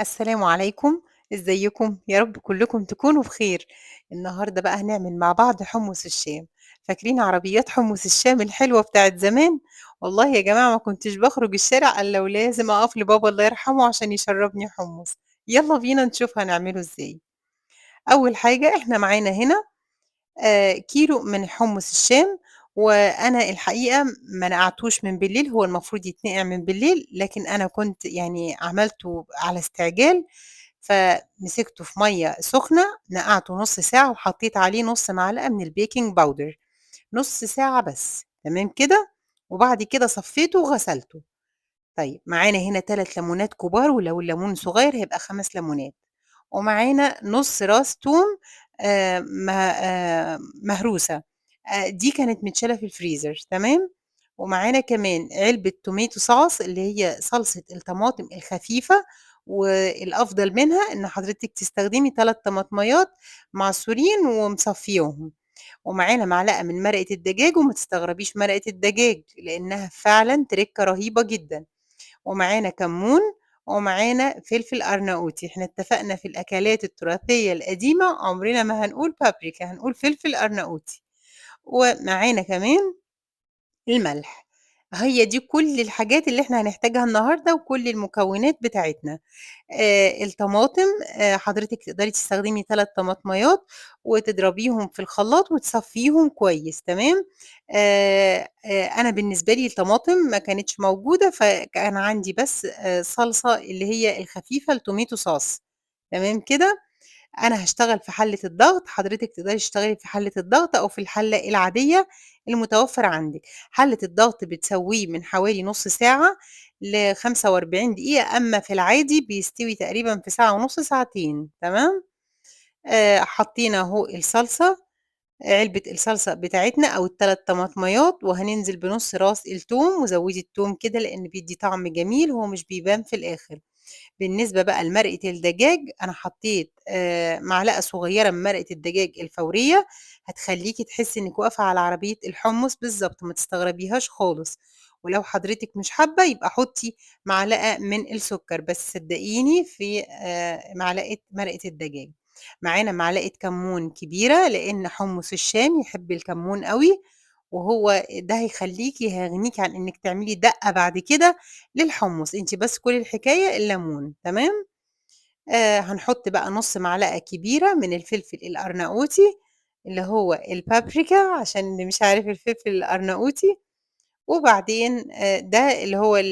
السلام عليكم، إزيكم؟ يا رب كلكم تكونوا بخير. النهارده بقى هنعمل مع بعض حمص الشام. فاكرين عربيات حمص الشام الحلوة بتاعة زمان؟ والله يا جماعة ما كنتش باخرج الشارع إلا ولازم أقف لبابا الله يرحمه عشان يشربني حمص. يلا بينا نشوف هنعمله إزاي. أول حاجة إحنا معانا هنا كيلو من حمص الشام، وأنا الحقيقة ما نقعتوش من بالليل، هو المفروض يتنقع من بالليل، لكن أنا كنت يعني عملته على استعجال، فمسكته في مَيّة سخنة، نقعته نُص ساعة وحطيت عليه نُص معلقة من الbaking powder، نُص ساعة بس، تمام كده؟ وبعد كده صفّيته وغسلته. طيب معانا هنا 3 ليمونات كبار، ولو الليمون صغير هيبقى 5 ليمونات، ومعانا نُص راس توم مهروسة، دي كانت متشالة في الفريزر تمام، ومعانا كمان علبة tomato sauce اللي هي صلصة الطماطم الخفيفة، والأفضل منها إن حضرتِك تستخدمي 3 طماطميات معصورين ومصفياهم، ومعانا معلقة من مرقة الدجاج، وما تستغربيش مرقة الدجاج لإنها فعلًا تركة رهيبة جدًا. ومعانا كمون، ومعانا فلفل أرناؤوتي، إحنا اتفقنا في الأكلات التراثية القديمة عمرنا ما هنقول بابريكا، هنقول فلفل أرناؤوتي، ومعانا كمان الملح. هي دي كل الحاجات اللي إحنا هنحتاجها النهارده وكل المكونات بتاعتنا. الطماطم حضرتِك تقدري تستخدمي 3 طماطميات وتضربيهم في الخلاط وتصفّيهم كويس تمام، أنا بالنسبة لي الطماطم ما كانتش موجودة، فكان عندي بس صلصة اللي هي الخفيفة الtomato sauce تمام كده؟ أنا هاشتغل في حلة الضغط، حضرتِك تقدري تشتغلي في حلة الضغط أو في الحلة العادية المتوفرة عندِك. حلة الضغط بتسويه من حوالي نُص ساعة ل45 دقيقة، أمّا في العادي بيستوي تقريبًا في ساعة ونُص، ساعتين، تمام؟ حطينا أهو الصلصة، علبة الصلصة بتاعتنا أو ال3 طماطميات، وهننزل بنُص راس التوم، وزوّدي التوم كده لإن بيدّي طعم جميل، هو مش بيبان في الآخر. بالنسبة بقى لمرقة الدجاج، أنا حطيت معلقة صغيرة من مرقة الدجاج الفورية، هتخلّيكِ تحسّي إنِّك واقفة على عربية الحُمُّص بالضبط، ما تستغربيهاش خالص، ولو حضرتِك مش حابة يبقى حُطّي معلقة من السُكّر، بس صدّقيني في معلقة مرقة الدجاج. معانا معلقة كمون كبيرة، لإن حُمُّص الشام يحب الكمون أوي، وهو ده هيغنيكِ عن إنِّك تعملي دَقّة بعد كده للحُمُّص، أنتِ بس كل الحكاية الليمون، تمام؟ هنحُط بقى نُص معلقة كبيرة من الفلفل الأرناؤوتي، اللي هو البابريكا عشان اللي مش عارف الفلفل الأرناؤوتي، وبعدين ده اللي هو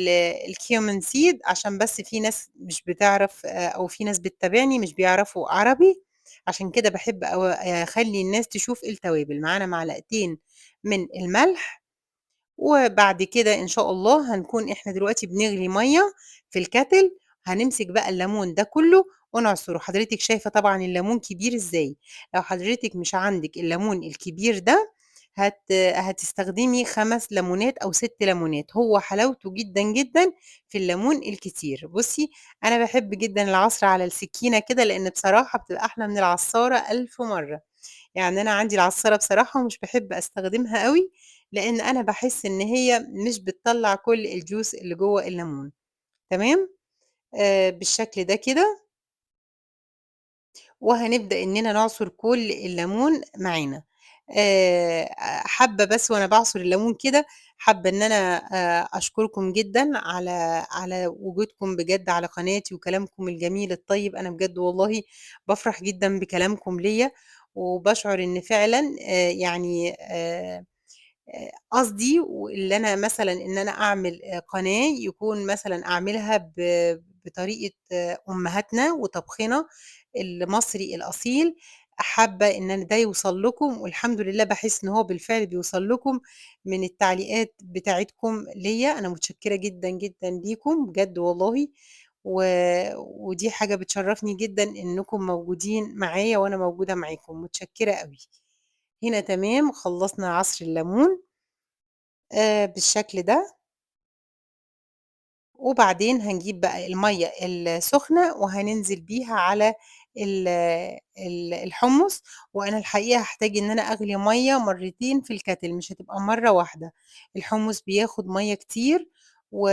الcumin seed عشان بس في ناس مش بتعرف أو في ناس بتتابعني مش بيعرفوا عربي، عشان كده باحب أخلّي الناس تشوف التوابل. معانا معلقتين من الملح، وبعد كده إن شاء الله هنكون إحنا دلوقتي بنغلي مَيّة في الكاتل، هنمسك بقى الليمون ده كلّه ونعصره، حضرتِك شايفة طبعًا الليمون كبير إزاي، لو حضرتِك مش عندِك الليمون الكبير ده هتستخدمي 5 ليمونات أو 6 ليمونات، هو حلاوته جدًا، جدًا في الليمون الكتير. بُصّي، أنا باحب جدًا العصر على السكينة كده، لإن بصراحة بتبقى أحلى من العصارة ألف مرّة. يعني أنا عندي العصارة بصراحة ومش باحب أستخدمها أوي، لإن أنا باحس إن هي مش بتطلّع كل الjuice اللي جوّه الليمون، تمام؟ بالشكل ده كده، وهنبدأ إننا نعصر كل الليمون معانا. حابة بس وأنا باعصر الليمون كده، حابة إن أنا أشكركم جدًا على وجودكم بجد على قناتي وكلامكم الجميل الطيب، أنا بجد والله بافرح جدًا بكلامكم ليّا، وباشعر إن فعلًا يعني قصدي واللي أنا مثلًا إن أنا أعمل قناة يكون مثلًا أعملها بطريقة أمهاتنا وطبخنا المصري الأصيل، حابة إن أنا ده يوصل لكم والحمد لله باحس إن هو بالفعل بيوصل لكم من التعليقات بتاعتكم ليّا، أنا متشكرة جدًا، جدًا ليكم بجد والله، و ودي حاجة بتشرّفني جدًا إنكم موجودين معايا وأنا موجودة معاكم، متشكرة أوي. هنا تمام خلّصنا عصر الليمون بالشكل ده، وبعدين هنجيب بقى المَيّة السخنة وهننزل بيها على ال الحُمُّص، وأنا الحقيقة هاحتاج إن أنا أغلي مَيّة مرّتين في الكاتل مش هتبقى مرّة واحدة، الحُمُّص بياخد مَيّة كتير، و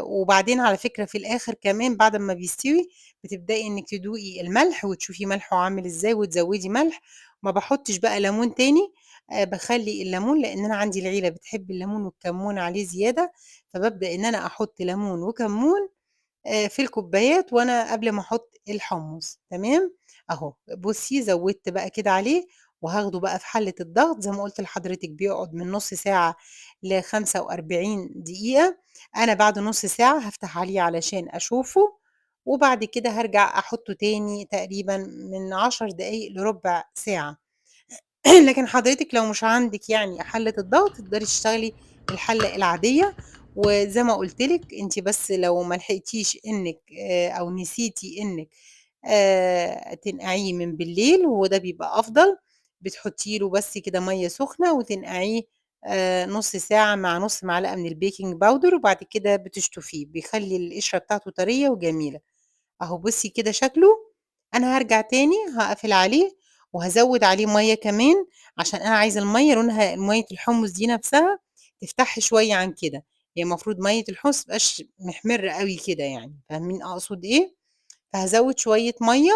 وبعدين على فكرة في الآخر كمان بعد أمّا بيستوي، بتبدئي إنِّك تدوقي الملح وتشوفي ملحه عامل إزاي وتزوّدي ملح، ما باحطش بقى ليمون تاني، باخلّي الليمون لإن أنا عندي العيلة بتحب الليمون والكمون عليه زيادة، فبابدأ إن أنا أحط ليمون وكمون في الكوبايات وأنا قبل ما أحُط الحُمُّص تمام، أهو بُصّي زوّدت بقى كده عليه وهاخده بقى في حلة الضغط زي ما قُلت لحضرتِك بيقعد من نُص ساعة ل45 دقيقة، أنا بعد نُص ساعة هافتح عليه علشان أشوفه، وبعد كده هارجع أحُطّه تاني تقريبًا من 10 دقايق لرُبع ساعة. لكن حضرتِك لو مش عندِك يعني حلة الضغط، تقدري تشتغلي بالحلة العادية، وزي ما قُلت لِك أنتِ بس لو ما لحقتيش إنِّك أو نسيتِ إنِّك تنقعيه من بالليل وده بيبقى أفضل، بتحطّي له بس كده مَيّة سخنة وتنقعيه نُص ساعة مع نُص معلقة من الbaking powder وبعد كده بتشطفيه، بيخلّي القشرة بتاعته طرية وجميلة. أهو بُصّي كده شكله، أنا هارجع تاني هاقفل عليه وهازوّد عليه مَيّة كمان، عشان أنا عايزة المَيّة لونها مَيّة الحمُّص دي نفسها تفتح شوية عن كده، هي المفروض مَيّة الحمص ما تبقاش محمرة أوي كده يعني، فاهمين أقصد إيه؟ فهازوّد شوية مَيّة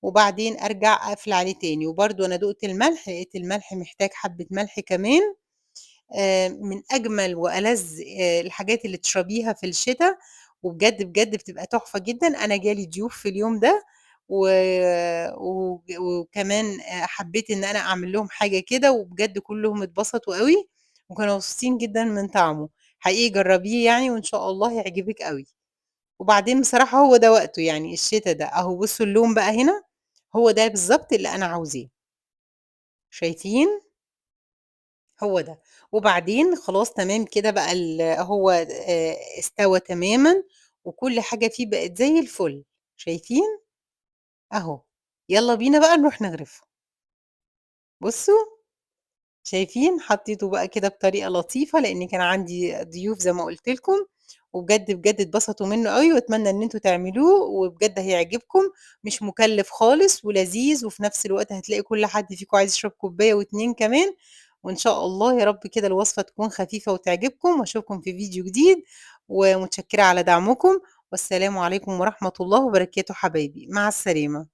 وبعدين أرجع أقفل عليه تاني، وبرضه أنا دُقت الملح لقيت الملح محتاج حبّة ملح كمان. من أجمل وألذ الحاجات اللي تشربيها في الشتا، وبجد، بجد بتبقى تحفة جدًا، أنا جالي ضيوف في اليوم ده و وكمان حبيت إن أنا أعمل لهم حاجة كده، وبجد كلّهم اتبسطوا أوي، وكانوا مبسوطين جدًا من طعمه، حقيقي جرّبيه يعني وإن شاء الله هيعجبِك أوي، وبعدين بصراحة هو ده وقته يعني الشتا ده، أهو بُصّوا اللون بقى هنا، هو ده بالضبط اللي أنا عاوزاه، شايفين؟ هو ده، وبعدين خلاص تمام كده بقى هو استوى تمامًا، وكل حاجة فيه بقت زي الفل، شايفين؟ أهو، يالّا بينا بقى نروح نغرفه، بُصّوا شايفين؟ حطيته بقى كده بطريقة لطيفة، لإن كان عندي ضيوف زي ما قُلت لكم، وبجد، بجد اتبسطوا منه أوي، وأتمنى إن أنتم تعملوه، وبجد هيعجبكم، مش مكلّف خالص ولذيذ، وفي نفس الوقت هتلاقي كل حد فيكم عايز يشرب كوباية و2 كمان، وإن شاء الله يا رب كده الوصفة تكون خفيفة وتعجبكم، وأشوفكم في فيديو جديد، ومتشكرة على دعمكم، والسلام عليكم ورحمة الله وبركاته حبايبي، مع السلامة.